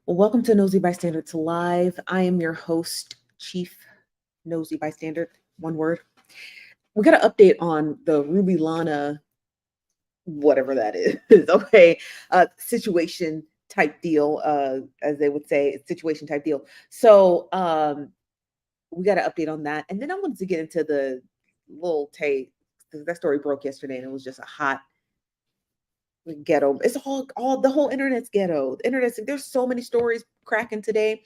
Well, welcome to Nosy Bystanders Live. I am your host, Chief Nosy Bystander. One word. We got an update on the Rrubee Lana, whatever that is. Okay, situation type deal, as they would say, situation type deal. So we got an update on that, and then I wanted to get into the Lil Tay. That story broke yesterday, and it was just a hot ghetto. It's all the whole internet's ghetto. The internet's there's so many stories cracking today.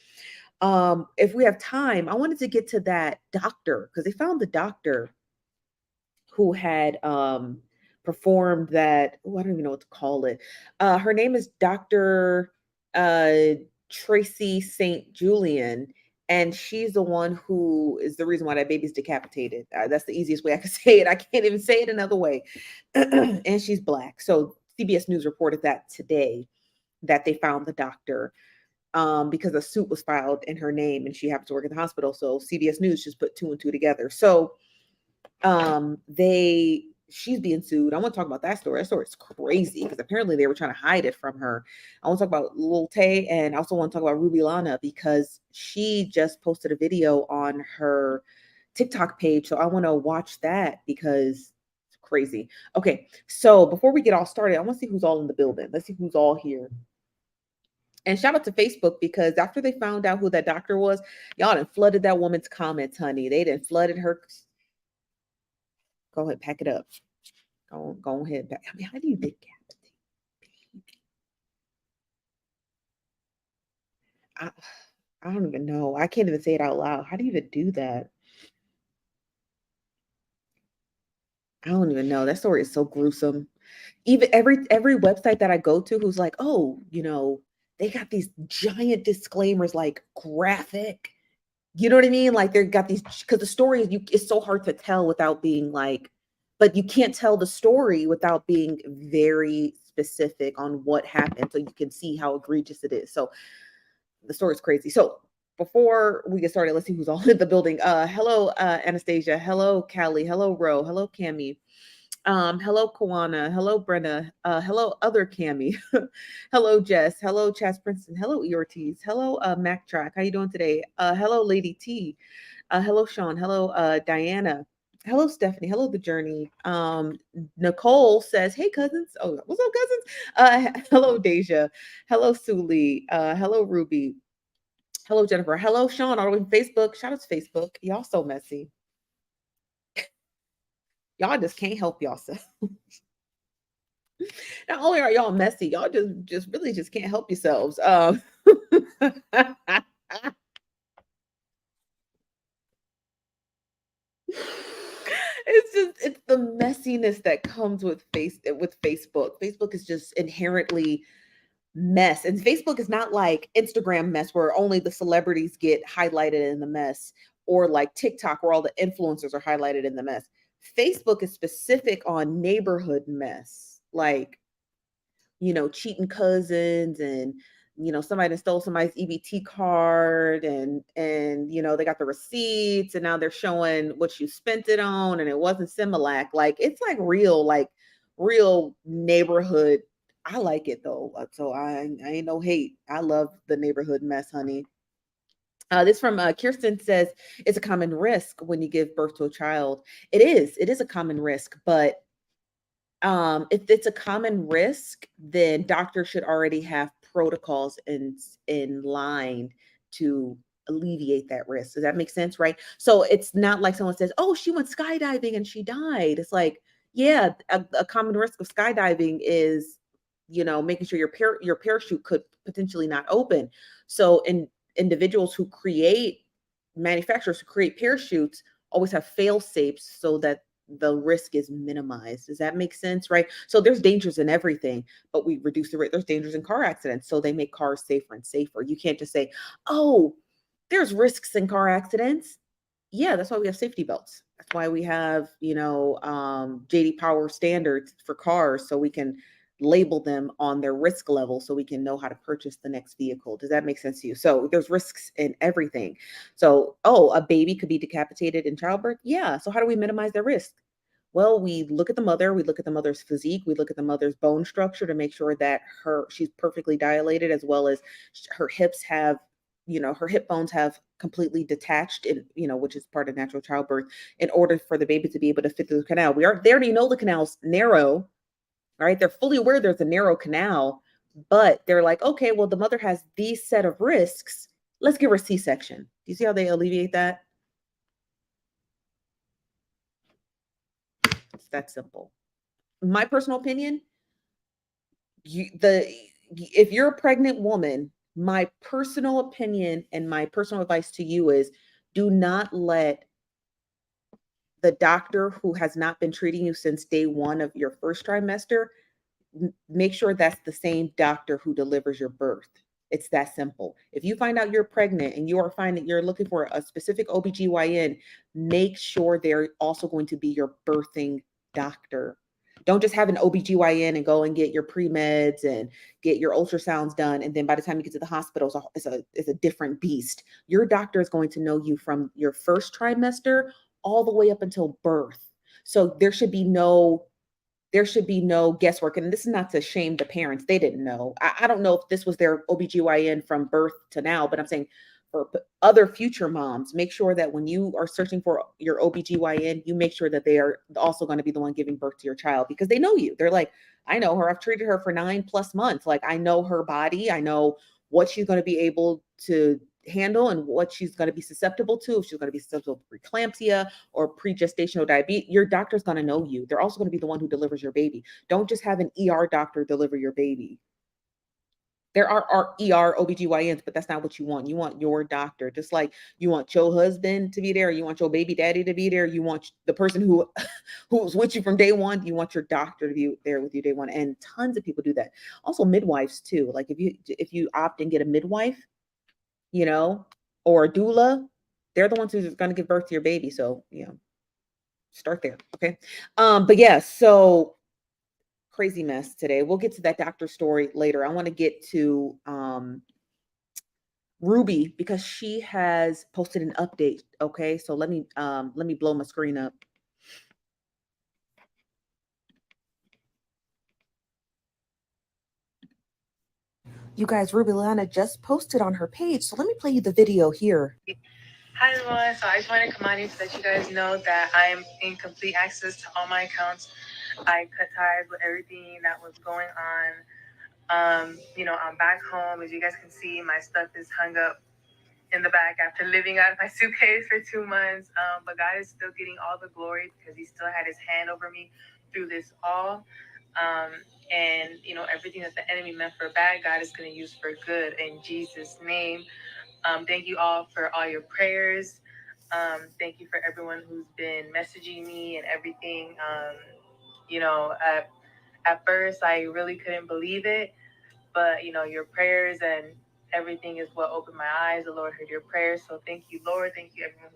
If we have time, I wanted to get to that doctor because they found the doctor who had performed that. Oh, I don't even know what to call it. Her name is Dr. Uh, Tracy St. Julian, and she's the one who is the reason why that baby's decapitated. That's the easiest way I can say it. I can't even say it another way. And she's black. So CBS News reported that today that they found the doctor because a suit was filed in her name and she happens to work at the hospital. So CBS News just put two and two together. So they she's being sued. I want to talk about that story. That story is crazy because apparently they were trying to hide it from her. I want to talk about Lil Tay and I also want to talk about Rrubee Lana because she just posted a video on her TikTok page. So I want to watch that because it's crazy. Okay, so before we get all started, I want to see who's all in the building. Let's see who's all here. And shout out to Facebook because after they found out who that doctor was, y'all done flooded that woman's comments, honey. They done flooded her. Go ahead, pack it up. Go ahead. Pack. I mean, how do you decapitate? I, I don't even know. I can't even say it out loud. How do you even do that? I don't even know. That story is so gruesome. Even every website that I go to who's like, oh, they got these giant disclaimers like graphic. You know what I mean? Like they got these because the story is it's so hard to tell without being like, but you can't tell the story without being very specific on what happened so you can see how egregious it is. So the story is crazy. So before we get started, let's see who's all in the building. Hello, Anastasia. Hello, Callie. Hello, Ro. Hello, Cami. Hello, Kawana. Hello, Brenna. Hello, other Cami. Hello, Jess. Hello, Chas Princeton. Hello, Ortiz. Hello, Mac Track. How you doing today? Hello, Lady T. Hello, Sean. Hello, Diana. Hello, Stephanie. Hello, The Journey. Nicole says, "Hey, cousins. Oh, what's up, cousins? Hello, Deja. Hello, Suli. Hello, Ruby. Hello, Jennifer. Hello, Sean. All the way from Facebook. Shout out to Facebook. Y'all so messy. Y'all just can't help yourself. Not only are y'all messy, y'all just really just can't help yourselves. It's the messiness that comes with Facebook. Facebook is just inherently mess. And Facebook is not like Instagram mess where only the celebrities get highlighted in the mess or like TikTok where all the influencers are highlighted in the mess. Facebook is specific on neighborhood mess. Like cheating cousins and somebody that stole somebody's EBT card and they got the receipts and now they're showing what you spent it on and it wasn't Similac. Like it's like real neighborhood. I like it though. So I ain't no hate. I love the neighborhood mess, honey. This from Kirsten says it's a common risk when you give birth to a child. It is a common risk, but if it's a common risk, then doctors should already have protocols in line to alleviate that risk. Does that make sense? Right. So it's not like someone says, oh, she went skydiving and she died. It's like, yeah, a common risk of skydiving is, making sure your parachute could potentially not open. So in individuals who create manufacturers who create parachutes always have fail safes so that the risk is minimized. Does that make sense? Right. So there's dangers in everything, but we reduce the rate. There's dangers in car accidents. So they make cars safer and safer. You can't just say, oh, there's risks in car accidents. Yeah, that's why we have safety belts. That's why we have, JD Power standards for cars so we can label them on their risk level so we can know how to purchase the next vehicle. Does that make sense to you? So there's risks in everything. So, oh, a baby could be decapitated in childbirth. Yeah. So how do we minimize their risk? Well, we look at the mother, we look at the mother's physique, we look at the mother's bone structure to make sure that she's perfectly dilated, as well as her hips have, her hip bones have completely detached, and which is part of natural childbirth, in order for the baby to be able to fit through the canal. They already know the canal's narrow, right? They're fully aware there's a narrow canal, but they're like, okay, well, the mother has these set of risks. Let's give her a C-section. Do you see how they alleviate that? It's that simple. My personal opinion, if you're a pregnant woman, my personal opinion and my personal advice to you is, do not let the doctor who has not been treating you since day one of your first trimester, make sure that's the same doctor who delivers your birth. It's that simple. If you find out you're pregnant and you are finding you're looking for a specific OBGYN, make sure they're also going to be your birthing doctor. Don't just have an OBGYN and go and get your pre-meds and get your ultrasounds done. And then by the time you get to the hospital, it's a different beast. Your doctor is going to know you from your first trimester all the way up until birth. So there should be no guesswork. And this is not to shame the parents. They didn't know. I don't know if this was their OBGYN from birth to now, but I'm saying for other future moms, make sure that when you are searching for your OBGYN, you make sure that they are also going to be the one giving birth to your child, because they know you. They're like, I know her. I've treated her for 9+ months. Like, I know her body. I know what she's going to be able to handle and what she's going to be susceptible to. If she's going to be susceptible to preeclampsia or pre-gestational diabetes, your doctor's going to know you. They're also going to be the one who delivers your baby. Don't just have an ER doctor deliver your baby. There are ER OBGYNs, but that's not what you want. You want your doctor. Just like you want your husband to be there, you want your baby daddy to be there, you want the person who's with you from day one, you want your doctor to be there with you day one. And tons of people do that. Also midwives too. Like if you opt and get a midwife, or a doula, they're the ones who's going to give birth to your baby. So, start there. Okay. But yeah, so crazy mess today. We'll get to that doctor story later. I want to get to Rrubee, because she has posted an update. Okay. So let me blow my screen up. You guys, Rrubee Lana just posted on her page. So let me play you the video here. Hi everyone, so I just wanted to come on here to let you guys know that I am in complete access to all my accounts. I cut ties with everything that was going on. I'm back home. As you guys can see, my stuff is hung up in the back after living out of my suitcase for 2 months. But God is still getting all the glory because he still had his hand over me through this all. And everything that the enemy meant for bad, God is going to use for good in Jesus' name. Thank you all for all your prayers. Thank you for everyone who's been messaging me and everything. At first I really couldn't believe it, but your prayers and everything is what opened my eyes. The Lord heard your prayers, so thank you, Lord. Thank you, everyone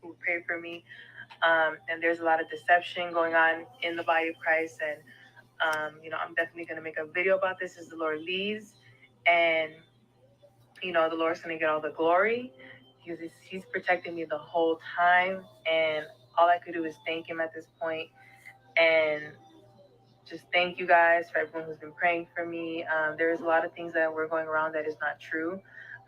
who prayed for me. And there's a lot of deception going on in the body of Christ, and I'm definitely going to make a video about this as the Lord leads, and the Lord's going to get all the glory because he's protecting me the whole time. And all I could do is thank him at this point. And just thank you guys for everyone who's been praying for me. There's a lot of things that were going around that is not true.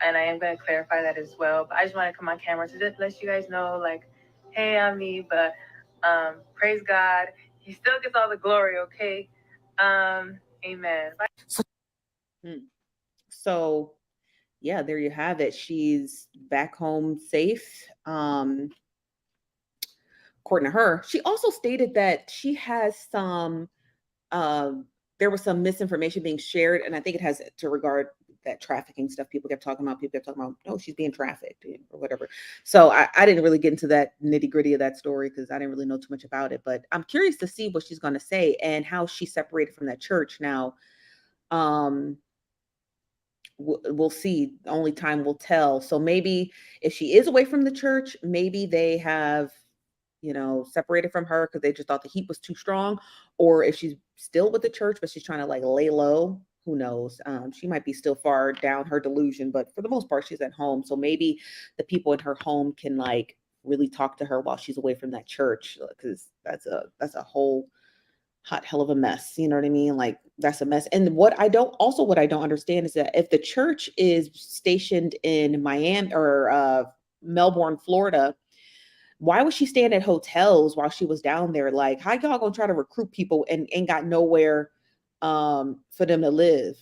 And I am going to clarify that as well. But I just want to come on camera to just let you guys know, like, hey, I'm me. But praise God. He still gets all the glory, okay? Amen. Bye. So yeah, there you have it. She's back home safe. According to her, she also stated that she has some there was some misinformation being shared, and I think it has to regard that trafficking stuff people kept talking about. People kept talking about, oh, she's being trafficked or whatever. So I didn't really get into that nitty gritty of that story because I didn't really know too much about it. But I'm curious to see what she's going to say and how she separated from that church. Now, we'll see. Only time will tell. So maybe if she is away from the church, maybe they have separated from her because they just thought the heat was too strong, or if she's still with the church but she's trying to like lay low, who knows. She might be still far down her delusion, but for the most part she's at home, so maybe the people in her home can like really talk to her while she's away from that church, because that's a whole hot hell of a mess. You know what I mean? Like that's a mess. And what I don't understand is that if the church is stationed in Miami or Melbourne, Florida, why was she staying at hotels while she was down there? Like, how y'all gonna try to recruit people and ain't got nowhere for them to live?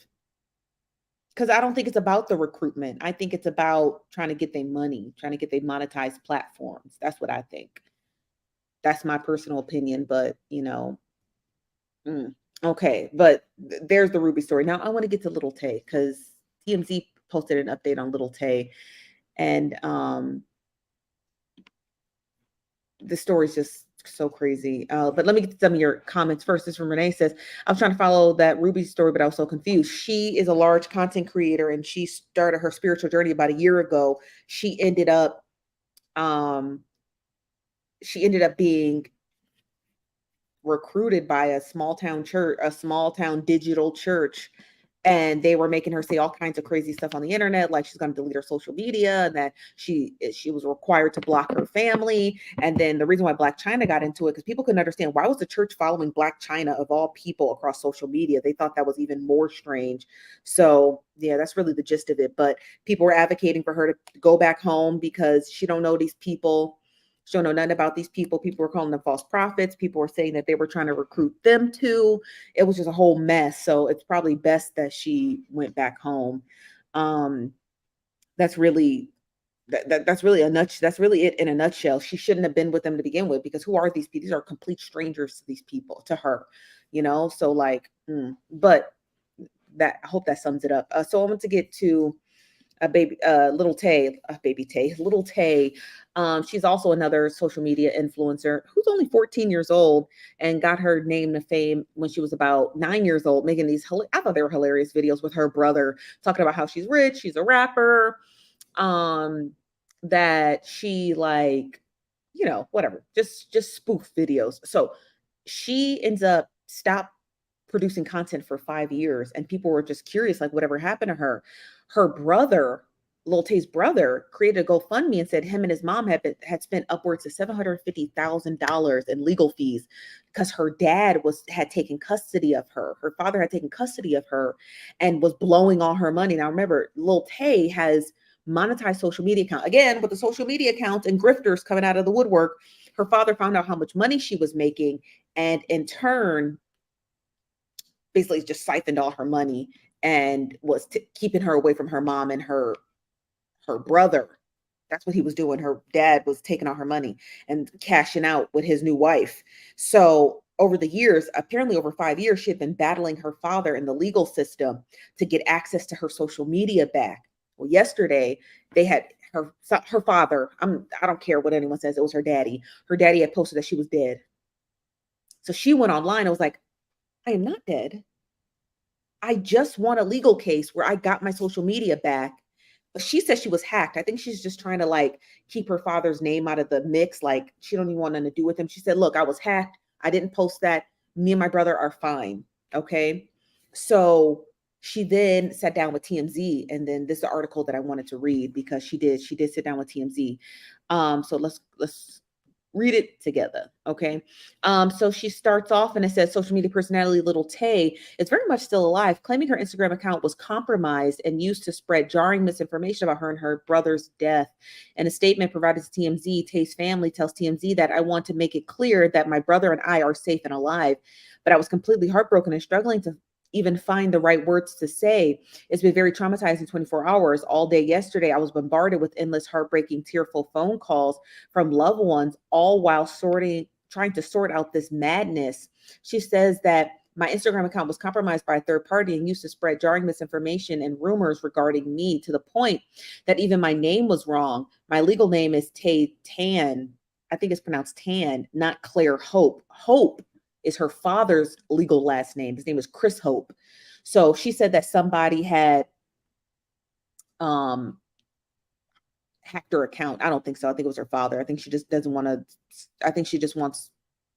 Because I don't think it's about the recruitment. I think it's about trying to get their money, trying to get their monetized platforms. That's what I think. That's my personal opinion, but okay. But there's the Rrubee story. Now I want to get to Lil Tay because TMZ posted an update on Lil Tay, and the story's just so crazy. But let me get to some of your comments first. This from Renee says, I was trying to follow that Rrubee story, but I was so confused. She is a large content creator and she started her spiritual journey about a year ago. She ended up being recruited by a small town church, a small town digital church, and they were making her say all kinds of crazy stuff on the internet, like she's going to delete her social media, and that she was required to block her family. And then the reason why Black China got into it, because people couldn't understand, why was the church following Black China of all people across social media? They thought that was even more strange. So yeah, that's really the gist of it. But people were advocating for her to go back home because she don't know these people. She don't know nothing about these people. People were calling them false prophets. People were saying that they were trying to recruit them too. It was just a whole mess. So it's probably best that she went back home. That's really that's really that's really it in a nutshell. She shouldn't have been with them to begin with, because who are these people? These are complete strangers to these people, to her, So like, but that, I hope that sums it up. So I want to get to Lil Tay, Lil Tay. She's also another social media influencer who's only 14 years old and got her name to fame when she was about 9 years old, making these, I thought they were hilarious videos with her brother, talking about how she's rich, she's a rapper, that she like, whatever, just spoof videos. So she ends up stopped producing content for 5 years, and people were just curious, like, whatever happened to her. Her brother, Lil Tay's brother, created a GoFundMe and said him and his mom had spent upwards of $750,000 in legal fees because her dad had taken custody of her. Her father had taken custody of her and was blowing all her money. Now remember, Lil Tay has monetized social media account again, with the social media accounts and grifters coming out of the woodwork. Her father found out how much money she was making, and in turn basically just siphoned all her money and was keeping her away from her mom and her brother. That's what he was doing. Her dad was taking all her money and cashing out with his new wife. So over the years, apparently over 5 years, she had been battling her father in the legal system to get access to her social media back. Well, yesterday they had her father. I don't care what anyone says. It was her daddy. Her daddy had posted that she was dead. So she went online and was like, I am not dead. I just won a legal case where I got my social media back. But she said she was hacked. I think she's just trying to like keep her father's name out of the mix. Like she don't even want nothing to do with him. She said, look, I was hacked. I didn't post that. Me and my brother are fine. Okay. So she then sat down with TMZ, and then this is the article that I wanted to read because she did sit down with TMZ. So let's read it together. Okay. So she starts off and it says, social media personality Lil Tay is very much still alive, claiming her Instagram account was compromised and used to spread jarring misinformation about her and her brother's death. In a statement provided to TMZ, Tay's family tells TMZ that, I want to make it clear that my brother and I are safe and alive, but I was completely heartbroken and struggling to even find the right words to say. It's been very traumatizing 24 hours. All day yesterday, I was bombarded with endless, heartbreaking, tearful phone calls from loved ones, all while trying to sort out this madness. She says that my Instagram account was compromised by a third party and used to spread jarring misinformation and rumors regarding me, to the point that even my name was wrong. My legal name is Tay Tan. I think it's pronounced Tan, not Claire Hope. Hope is her father's legal last name. His name is Chris Hope. So she said that somebody had hacked her account. I don't think so. I think it was her father. I think she just doesn't want to, I think she just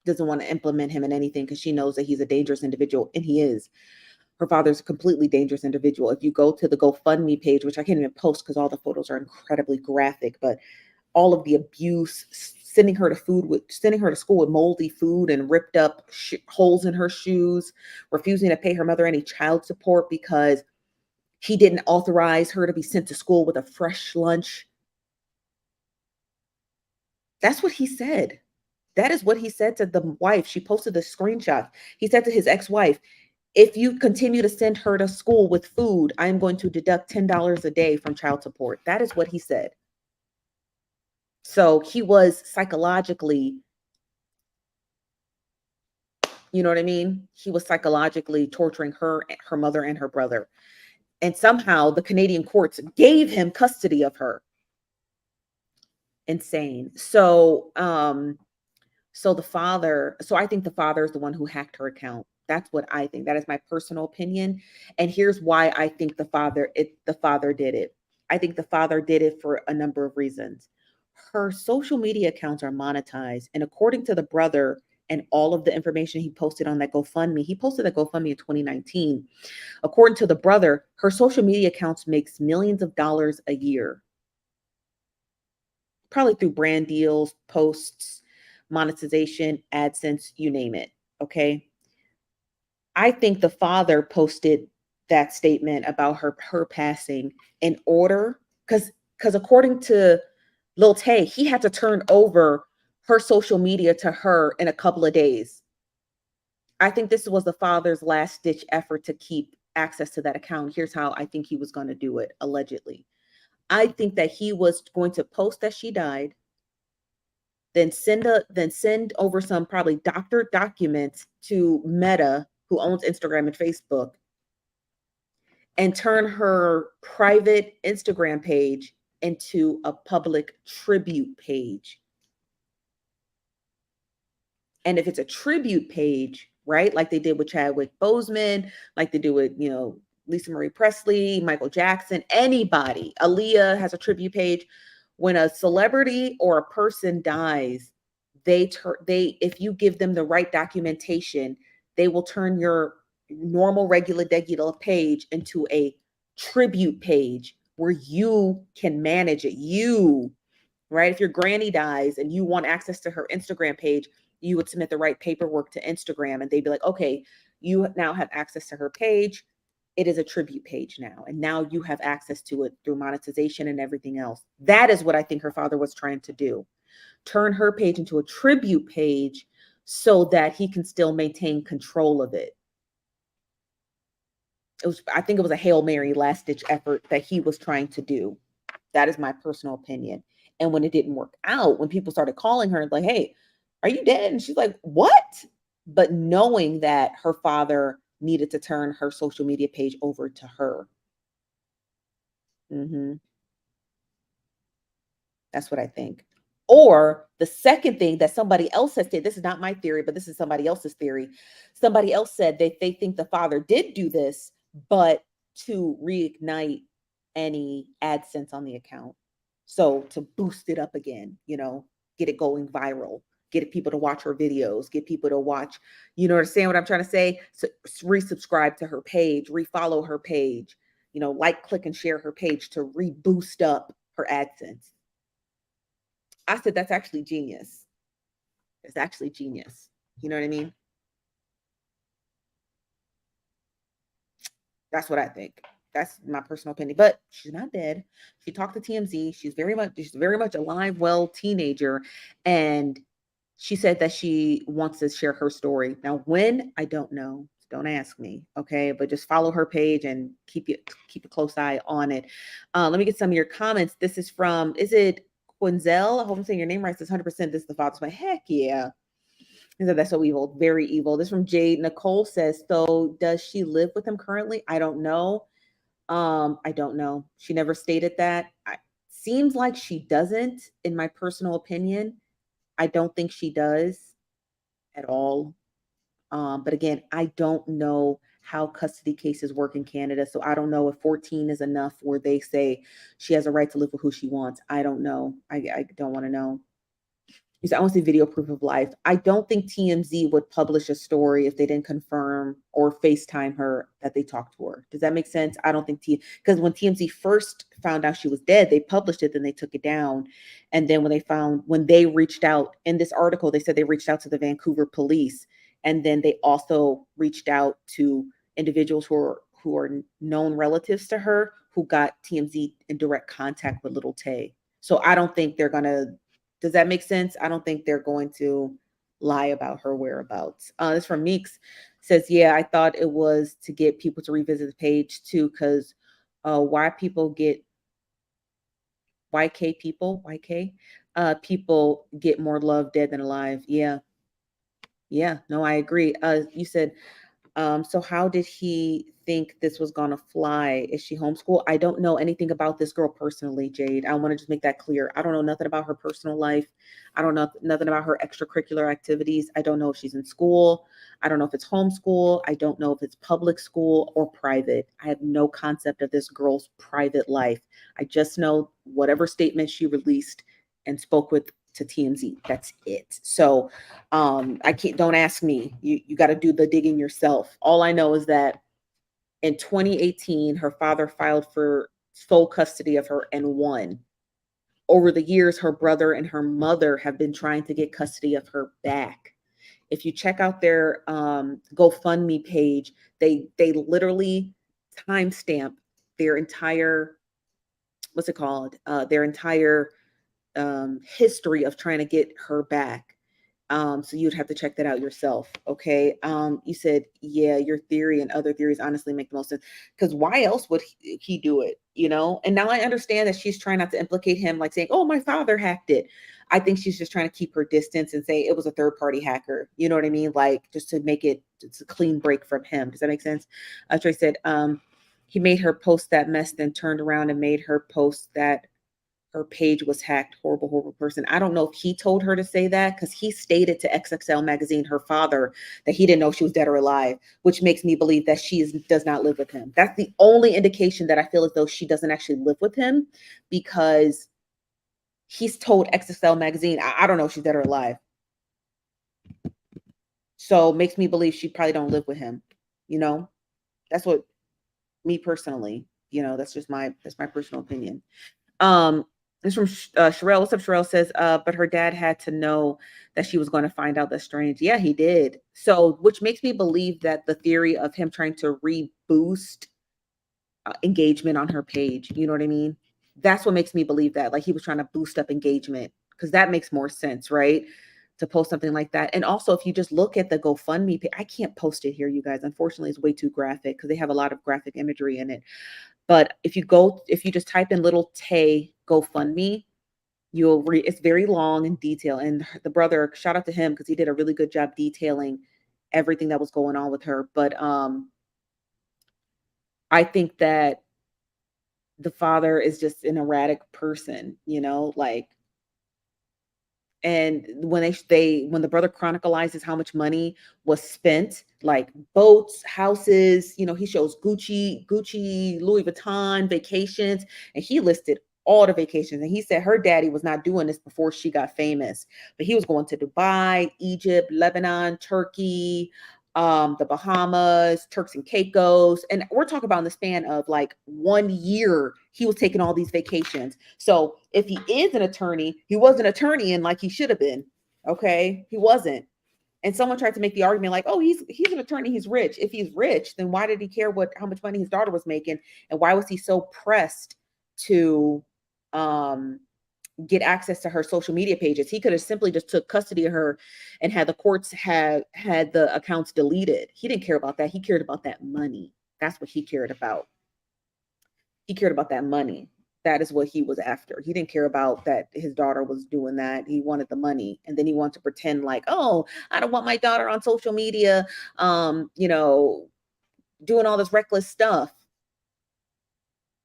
doesn't want to implement him in anything because she knows that he's a dangerous individual, and he is. Her father's a completely dangerous individual. If you go to the GoFundMe page, which I can't even post because all the photos are incredibly graphic, but all of the abuse, sending her to school with moldy food and ripped up holes in her shoes, refusing to pay her mother any child support because he didn't authorize her to be sent to school with a fresh lunch. That's what he said. That is what he said to the wife. She posted the screenshot. He said to his ex-wife, if you continue to send her to school with food, I'm going to deduct $10 a day from child support. That is what he said. So he was psychologically, you know what I mean? He was psychologically torturing her, her mother, and her brother. And somehow the Canadian courts gave him custody of her. Insane. So I think the father is the one who hacked her account. That's what I think. That is my personal opinion. And here's why I think the father did it. I think the father did it for a number of reasons. Her social media accounts are monetized. And according to the brother and all of the information he posted on that GoFundMe, he posted that GoFundMe in 2019. According to the brother, her social media accounts makes millions of dollars a year. Probably through brand deals, posts, monetization, AdSense, you name it. Okay. I think the father posted that statement about her passing in order because according to Lil Tay, he had to turn over her social media to her in a couple of days. I think this was the father's last ditch effort to keep access to that account. Here's how I think he was going to do it, allegedly. I think that he was going to post that she died, then send over some probably doctored documents to Meta, who owns Instagram and Facebook, and turn her private Instagram page into a public tribute page. And if it's a tribute page, right, like they did with Chadwick Boseman, like they do with, Lisa Marie Presley, Michael Jackson, anybody, Aaliyah has a tribute page. When a celebrity or a person dies, if you give them the right documentation, they will turn your normal regular page into a tribute page where you can manage it. Right? If your granny dies and you want access to her Instagram page, you would submit the right paperwork to Instagram and they'd be like, okay, you now have access to her page. It is a tribute page now. And now you have access to it through monetization and everything else. That is what I think her father was trying to do. Turn her page into a tribute page so that he can still maintain control of it. I think it was a Hail Mary last ditch effort that he was trying to do. That is my personal opinion. And when it didn't work out, when people started calling her like, hey, are you dead? And she's like, what? But knowing that her father needed to turn her social media page over to her. That's what I think. Or the second thing that somebody else has said, this is not my theory, but this is somebody else's theory. Somebody else said that they think the father did do this, but to reignite any AdSense on the account. So to boost it up again, get it going viral, get people to watch her videos, get people to watch, understand what I'm trying to say? So resubscribe to her page, refollow her page, like, click, and share her page to reboost up her AdSense. I said, that's actually genius. It's actually genius. You know what I mean? That's what I think. That's my personal opinion. But she's not dead. She talked to TMZ. She's very much alive, well teenager. And she said that she wants to share her story. Now, when, I don't know. Don't ask me. Okay. But just follow her page and keep a close eye on it. Let me get some of your comments. This is from, is it Quinzel? I hope I'm saying your name right. It says 100%. This is the father's my heck yeah. He said, that's so evil, very evil. This from Jade. Nicole says, so does she live with him currently? I don't know. I don't know. She never stated that. Seems like she doesn't, in my personal opinion. I don't think she does at all. But again, I don't know how custody cases work in Canada. So I don't know if 14 is enough where they say she has a right to live with who she wants. I don't know. I don't want to know. You said, I want to see video proof of life. I don't think TMZ would publish a story if they didn't confirm or FaceTime her that they talked to her. Does that make sense? I don't think because when TMZ first found out she was dead, they published it, then they took it down. And then when they reached out in this article, they said they reached out to the Vancouver police. And then they also reached out to individuals who are known relatives to her who got TMZ in direct contact with Lil Tay. So I don't think they're gonna. Does that make sense? I don't think they're going to lie about her whereabouts. This from Meeks says, yeah, I thought it was to get people to revisit the page too, because why people get YK people get more love dead than alive. Yeah. Yeah, no, I agree. You said so how did he think this was gonna fly? Is she homeschooled? I don't know anything about this girl personally, Jade. I want to just make that clear. I don't know nothing about her personal life. I don't know nothing about her extracurricular activities. I don't know if she's in school. I don't know if it's homeschool. I don't know if it's public school or private. I have no concept of this girl's private life. I just know whatever statement she released and spoke with to TMZ. That's it. So I can't, don't ask me. You got to do the digging yourself. All I know is that in 2018, her father filed for sole custody of her and won. Over the years, her brother and her mother have been trying to get custody of her back. If you check out their GoFundMe page, they literally timestamp their entire, what's it called? Their entire history of trying to get her back. So you'd have to check that out yourself. Okay. You said, yeah, your theory and other theories honestly make the most sense. Because why else would he do it? You know? And now I understand that she's trying not to implicate him, like saying, oh, my father hacked it. I think she's just trying to keep her distance and say it was a third party hacker. You know what I mean? Like just to make it's a clean break from him. Does that make sense? Trey said, he made her post that mess, then turned around and made her post that her page was hacked. Horrible, horrible person. I don't know if he told her to say that because he stated to XXL Magazine, her father, that he didn't know she was dead or alive, which makes me believe that does not live with him. That's the only indication that I feel as though she doesn't actually live with him because he's told XXL Magazine, I don't know if she's dead or alive. So makes me believe she probably don't live with him. You know, that's what me personally, that's my personal opinion. It's from Sherelle. What's up, Sherelle says, but her dad had to know that she was going to find out that's strange. Yeah, he did. So, which makes me believe that the theory of him trying to reboost engagement on her page, you know what I mean? That's what makes me believe that. Like he was trying to boost up engagement because that makes more sense, right? To post something like that. And also, if you just look at the GoFundMe page, I can't post it here, you guys. Unfortunately, it's way too graphic because they have a lot of graphic imagery in it. But if you just type in Lil Tay GoFundMe, you'll read, it's very long and detailed. And the brother, shout out to him because he did a really good job detailing everything that was going on with her. But I think that the father is just an erratic person, like, and when when the brother chronicalizes how much money was spent, like boats, houses, he shows Gucci, Louis Vuitton vacations, and he listed all the vacations. And he said her daddy was not doing this before she got famous, but he was going to Dubai, Egypt, Lebanon, Turkey, the Bahamas, Turks and Caicos. And we're talking about in the span of like 1 year, he was taking all these vacations. So if he is an attorney, he wasn't an attorney and like he should have been. Okay. He wasn't. And someone tried to make the argument like, oh, he's an attorney, he's rich. If he's rich, then why did he care how much money his daughter was making? And why was he so pressed to get access to her social media pages? He could have simply just took custody of her and had the courts had the accounts deleted. He didn't care about that. He cared about that money. That's what he cared about. He cared about that money. That is what he was after. He didn't care about that his daughter was doing that. He wanted the money. And then he wanted to pretend like, oh, I don't want my daughter on social media, doing all this reckless stuff.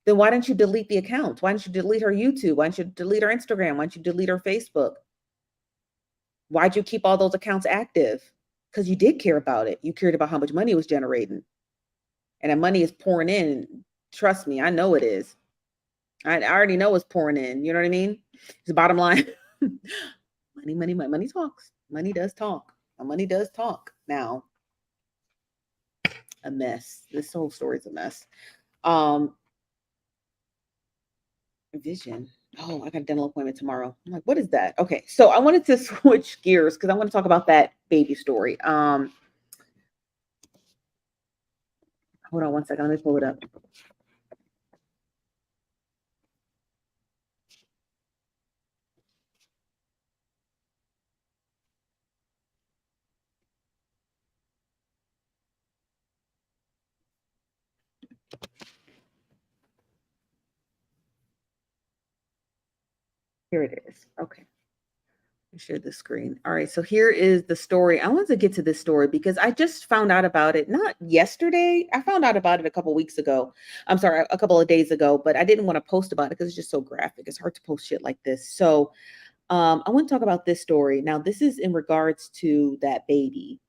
Then why didn't you delete the account? Why didn't you delete her YouTube? Why didn't you delete her Instagram? Why didn't you delete her Facebook? Why'd you keep all those accounts active? Because you did care about it. You cared about how much money it was generating. And that money is pouring in. Trust me, I know it is. I already know it's pouring in. You know what I mean? It's the bottom line. Money talks. Money does talk. Money does talk. Now, a mess. This whole story is a mess. Um, Vision. Oh, I got a dental appointment tomorrow. I'm like, what is that? Okay, so I wanted to switch gears because I want to talk about that baby story. Hold on one second. Let me pull it up. Here it is. Okay. Share the screen. All right, so here is the story. I wanted to get to this story because I just found out about it not yesterday. I found out about it a couple weeks ago. I'm sorry, a couple of days ago, but I didn't want to post about it because it's just so graphic. It's hard to post shit like this. So I want to talk about this story. Now, this is in regards to that baby.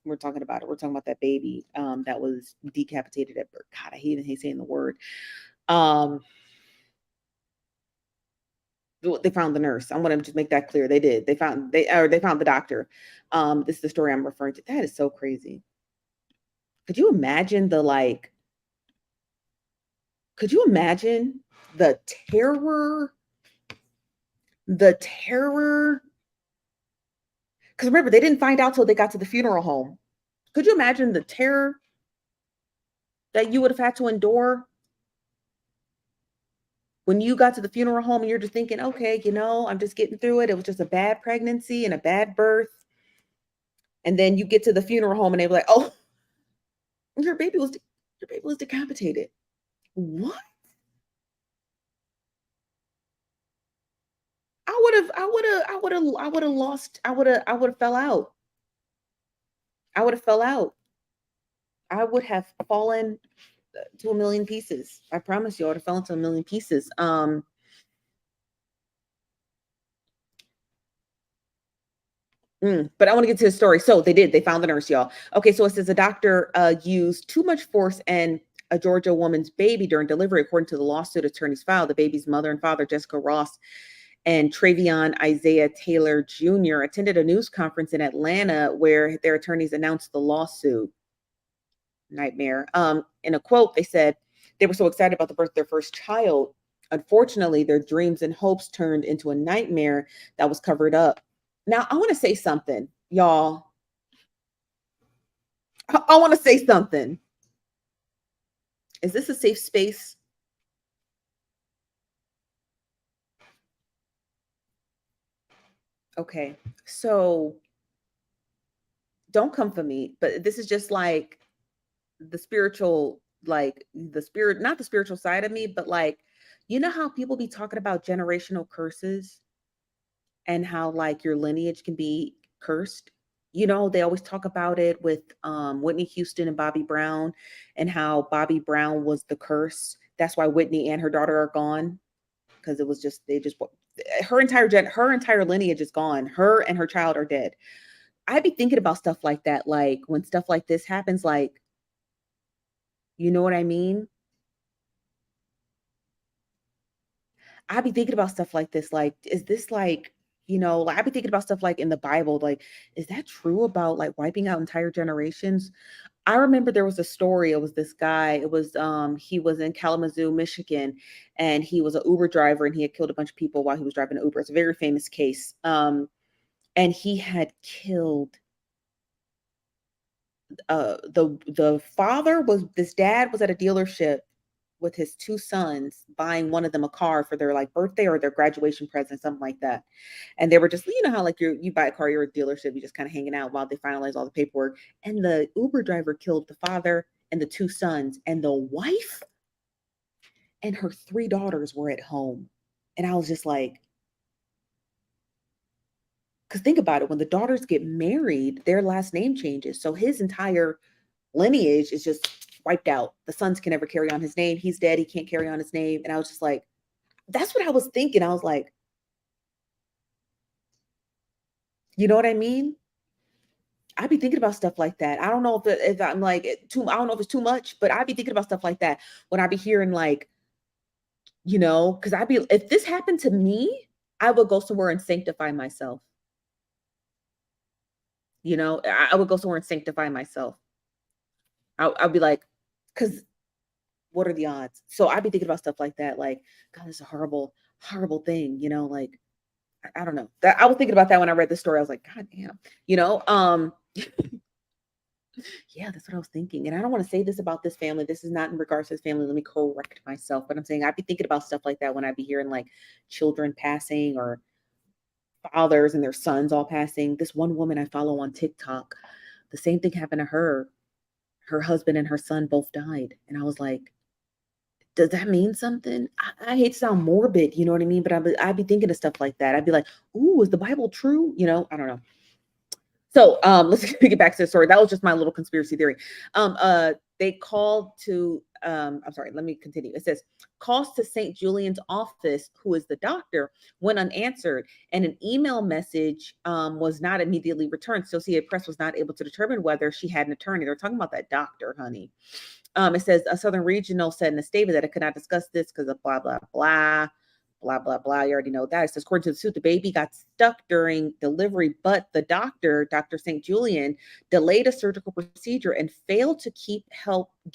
We're talking about it. We're talking about that baby that was decapitated at birth. God, I hate saying the word. Um, they found the nurse. I want to just make that clear. They did. They found the doctor. This is the story I'm referring to. That is so crazy. Could you imagine could you imagine the terror? The terror. Because remember, they didn't find out till they got to the funeral home. Could you imagine the terror that you would have had to endure when you got to the funeral home and you're just thinking, okay, I'm just getting through it. It was just a bad pregnancy and a bad birth. And then you get to the funeral home and they were like, oh, your baby was decapitated. What? I would have lost. I would have fell out. I would have fell out. I would have fallen to a million pieces. I promise you, I would have fallen to a million pieces. But I want to get to the story. So they found the nurse, y'all. Okay, so it says a doctor used too much force and a Georgia woman's baby during delivery, according to the lawsuit attorneys filed. The baby's mother and father, Jessica Ross and Travion Isaiah Taylor Jr., attended a news conference in Atlanta where their attorneys announced the lawsuit. Nightmare. In a quote, they said they were so excited about the birth of their first child. Unfortunately, their dreams and hopes turned into a nightmare that was covered up. Now, I want to say something, y'all. I want to say something. Is this a safe space? Okay, so don't come for me, but this is just like the spiritual, not the spiritual side of me, but how people be talking about generational curses and how your lineage can be cursed. They always talk about it with Whitney Houston and Bobby Brown, and how Bobby Brown was the curse. That's why Whitney and her daughter are gone, because it was just her entire lineage is gone. Her and her child are dead. I'd be thinking about stuff like that, like when stuff like this happens, you know what I mean? I'd be thinking about stuff like this. Is this I'd be thinking about stuff like in the Bible, is that true about wiping out entire generations? I remember there was a story. It was this guy. It was he was in Kalamazoo, Michigan, and he was an Uber driver and he had killed a bunch of people while he was driving an Uber. It's a very famous case. And he had killed the father was this dad was at a dealership with his two sons buying one of them a car for their birthday or their graduation present, something like that. And they were just, how you buy a car, you're at a dealership, you just kind of hanging out while they finalize all the paperwork. And the Uber driver killed the father and the two sons, and the wife and her three daughters were at home. And I was just like, because think about it, when the daughters get married, their last name changes. So his entire lineage is just wiped out. The sons can never carry on his name. He's dead. He can't carry on his name. And I was just like, that's what I was thinking. I was like, you know what I mean? I'd be thinking about stuff like that. I don't know if I'm I don't know if it's too much, but I'd be thinking about stuff like that when I be hearing because if this happened to me, I would go somewhere and sanctify myself. You know, I would go somewhere and sanctify myself. I'll be like, because what are the odds? So I'd be thinking about stuff like that. Like, God, it's a horrible, horrible thing. You know, like I don't know. That I was thinking about that when I read the story. I was like, God damn. You know, yeah, that's what I was thinking. And I don't want to say this about this family. This is not in regards to this family. Let me correct myself. But I'm saying I'd be thinking about stuff like that when I'd be hearing like children passing or fathers and their sons all passing. This one woman I follow on TikTok, the same thing happened to her. Her husband and her son both died. And I was like, does that mean something? I hate to sound morbid, you know what I mean? But I'd be thinking of stuff like that. I'd be like, ooh, is the Bible true? You know, I don't know. So let's get back to the story. That was just my little conspiracy theory. They called to I'm sorry, let me continue. It says calls to St. Julian's office, who is the doctor, went unanswered, and an email message was not immediately returned. Associated Press was not able to determine whether she had an attorney. They're talking about that doctor, honey. It says a Southern Regional said in a statement that it could not discuss this because of blah, blah, blah, blah, blah, blah. You already know that. It says, according to the suit, the baby got stuck during delivery, but the doctor, Dr. St. Julian, delayed a surgical procedure and failed to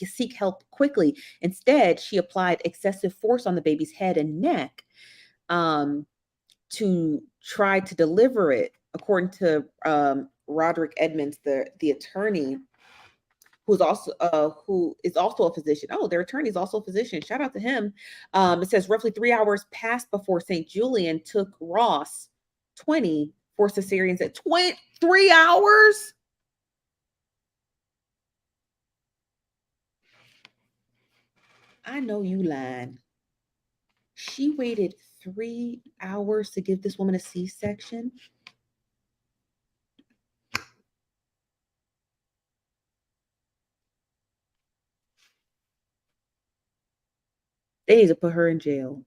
seek help quickly. Instead, she applied excessive force on the baby's head and neck to try to deliver it. According to Roderick Edmonds, the attorney, who is also a physician. Oh, their attorney is also a physician. Shout out to him. It says roughly 3 hours passed before St. Julian took Ross 20 for cesareans at 23 hours. I know you lying. She waited 3 hours to give this woman a C-section. They need to put her in jail.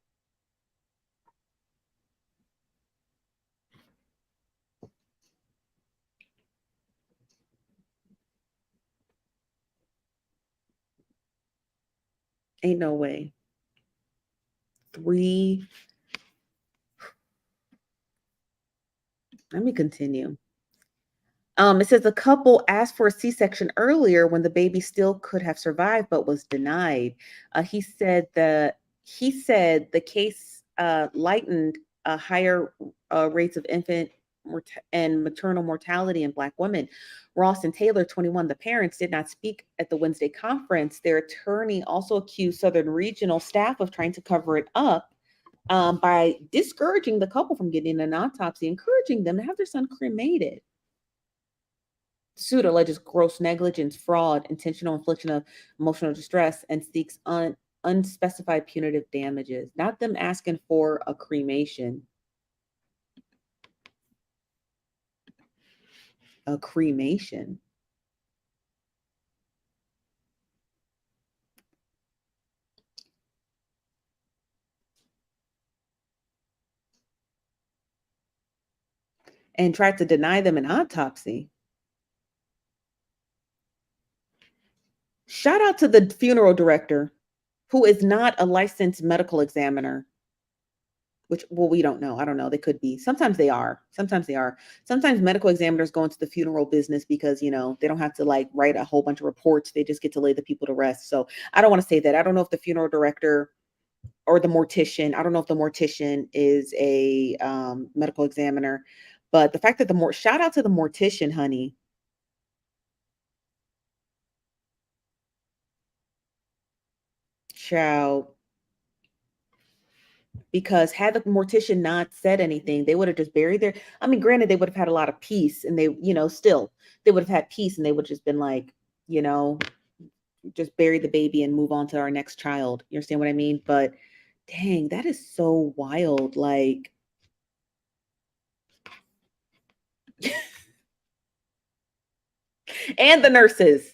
Ain't no way. Three. Let me continue. It says the couple asked for a C-section earlier when the baby still could have survived, but was denied. He said the case lightened higher rates of infant and maternal mortality in Black women. Ross and Taylor, 21, the parents, did not speak at the Wednesday conference. Their attorney also accused Southern Regional staff of trying to cover it up by discouraging the couple from getting an autopsy, encouraging them to have their son cremated. Suit alleges gross negligence, fraud, intentional infliction of emotional distress, and seeks unspecified punitive damages. Not them asking for a cremation. A cremation. And tried to deny them an autopsy. Shout out to the funeral director, who is not a licensed medical examiner. Which, well, we don't know. I don't know. They could be. Sometimes they are. Sometimes they are. Sometimes medical examiners go into the funeral business because, you know, they don't have to like write a whole bunch of reports. They just get to lay the people to rest. So I don't want to say that. I don't know if the funeral director or the mortician, I don't know if the mortician is a medical examiner, but the fact that shout out to the mortician, honey. Child. Because had the mortician not said anything, they would have just buried their. I mean, granted, they would have had a lot of peace, and they, you know, still they would have had peace, and they would have just been like, you know, just bury the baby and move on to our next child. You understand what I mean? But dang, that is so wild. Like, and the nurses,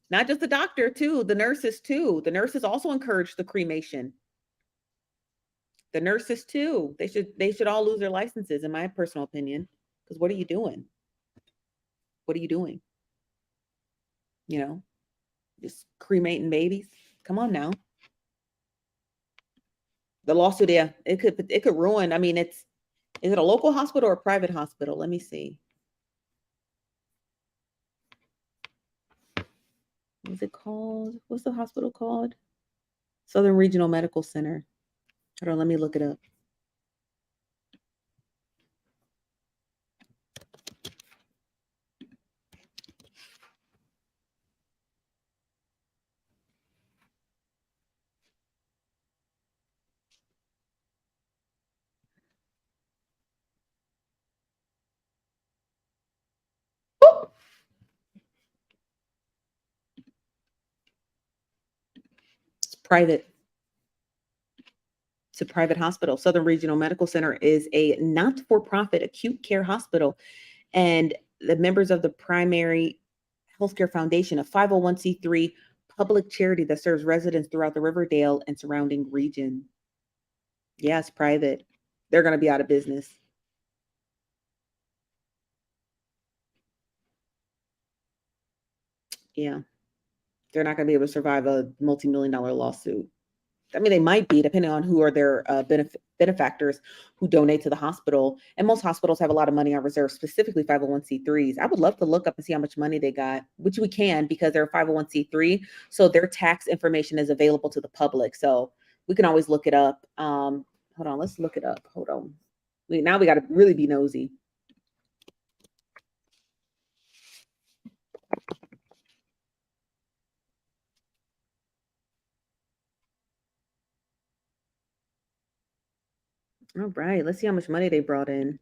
not just the doctor, too, the nurses, too. The nurses also encouraged the cremation. The nurses too. They should all lose their licenses, in my personal opinion. Because what are you doing? What are you doing? You know, just cremating babies. Come on now. The lawsuit, yeah, it could ruin. I mean, is it a local hospital or a private hospital? Let me see. What's it called? What's the hospital called? Southern Regional Medical Center. Hold on, let me look it up. It's private. It's a private hospital. Southern Regional Medical Center is a not-for-profit acute care hospital, and the members of the Primary Healthcare Foundation, a 501c3 public charity that serves residents throughout the Riverdale and surrounding region. Yeah, it's private. They're going to be out of business. Yeah, they're not going to be able to survive a multi-million-dollar lawsuit. I mean, they might be, depending on who are their benefactors who donate to the hospital. And most hospitals have a lot of money on reserve, specifically 501c3s. I would love to look up and see how much money they got, which we can because they're a 501c3. So their tax information is available to the public. So we can always look it up. Hold on, let's look it up. Hold on. Now we got to really be nosy. All right, let's see how much money they brought in.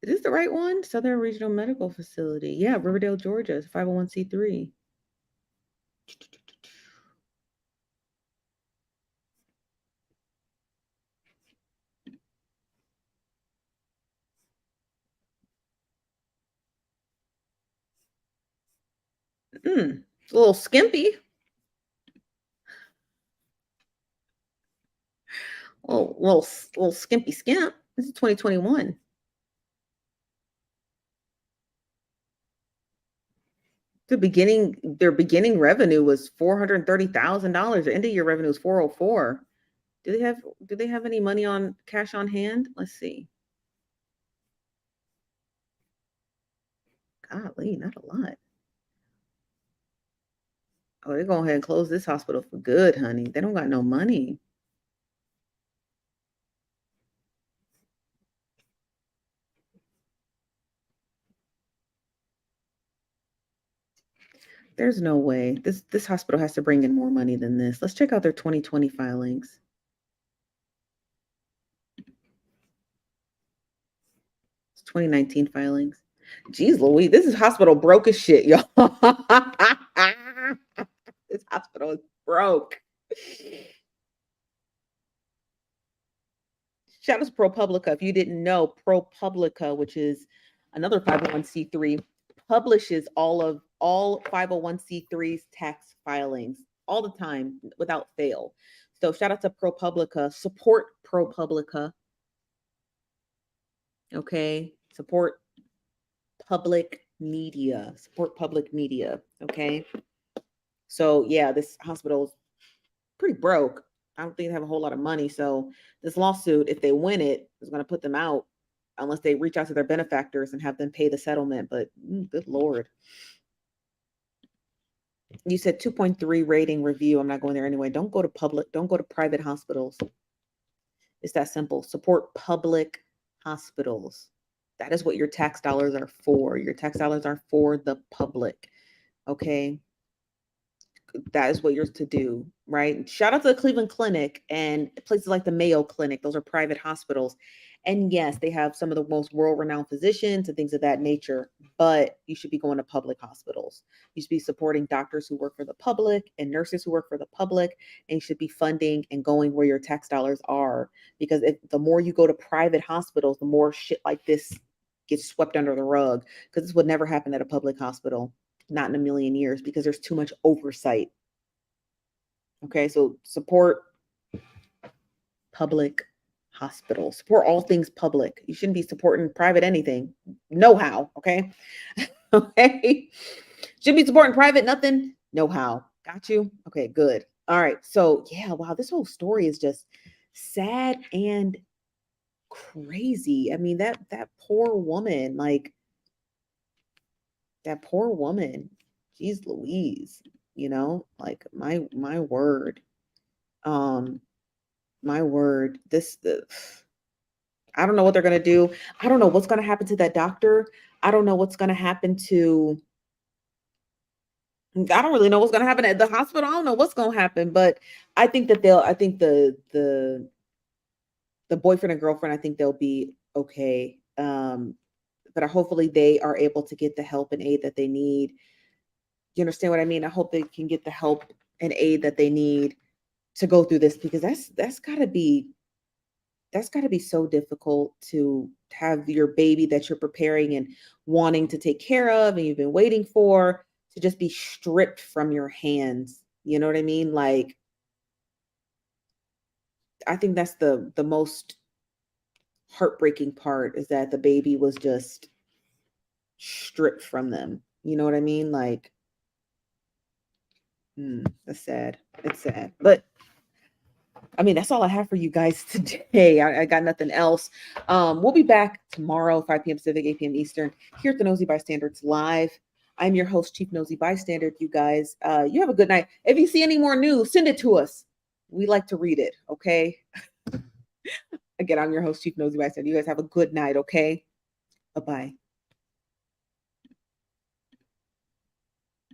Is this the right one? Southern Regional Medical Facility. Yeah, Riverdale, Georgia. It's 501c3. A little skimpy. Little skimpy skimp. This is 2021. Their beginning revenue was $430,000. The end of year revenue was 404. Do they have any money on cash on hand? Let's see. Golly, not a lot. Oh, they're going ahead and close this hospital for good, honey. They don't got no money. There's no way. This hospital has to bring in more money than this. Let's check out their 2020 filings. It's 2019 filings. Jeez Louise, this is hospital broke as shit, y'all. This hospital is broke. Shout out to ProPublica. If you didn't know, ProPublica, which is another 501c3, publishes all 501c3's tax filings all the time without fail. So shout out to ProPublica. Support ProPublica. Okay. Support public media. Support public media. Okay. So yeah, this hospital is pretty broke. I don't think they have a whole lot of money. So this lawsuit, if they win it, is going to put them out unless they reach out to their benefactors and have them pay the settlement. But good Lord. You said 2.3 rating review. I'm not going there anyway. Don't go to private hospitals. It's that simple. Support public hospitals. That is what your tax dollars are for. Your tax dollars are for the public. Okay. That is what you're to do, right? Shout out to the Cleveland Clinic and places like the Mayo Clinic. Those are private hospitals. And yes, they have some of the most world-renowned physicians and things of that nature, but you should be going to public hospitals. You should be supporting doctors who work for the public and nurses who work for the public, and you should be funding and going where your tax dollars are. Because the more you go to private hospitals, the more shit like this gets swept under the rug, because this would never happen at a public hospital. Not in a million years, because there's too much oversight. Okay, so support public hospitals. Support all things public. You shouldn't be supporting private anything. No how, okay? Okay. Shouldn't be supporting private nothing. No how. Got you? Okay, good. All right. So yeah, wow, this whole story is just sad and crazy. I mean, that poor woman, like that poor woman. Jeez Louise, like my word. Um, my word. This the I don't know what they're gonna do. I don't know what's gonna happen to that doctor. I don't know what's gonna happen to I don't really know what's gonna happen at the hospital. I don't know what's gonna happen, but I think the boyfriend and girlfriend, I think they'll be okay. But hopefully they are able to get the help and aid that they need. You understand what I mean? I hope they can get the help and aid that they need to go through this, because that's got to be so difficult to have your baby that you're preparing and wanting to take care of and you've been waiting for to just be stripped from your hands. You know what I mean? Like, I think that's the most heartbreaking part, is that the baby was just stripped from them. You know what I mean? Like, that's sad. It's sad. But I mean, that's all I have for you guys today. I got nothing else. We'll be back tomorrow, 5 p.m. Pacific, 8 p.m. Eastern, here at the Nosy Bystanders Live. I'm your host, Chief Nosy Bystander. You guys, you have a good night. If you see any more news, send it to us. We like to read it, okay? Again, I'm your host, Chief Nosy Bystander. You guys have a good night, okay? Bye-bye.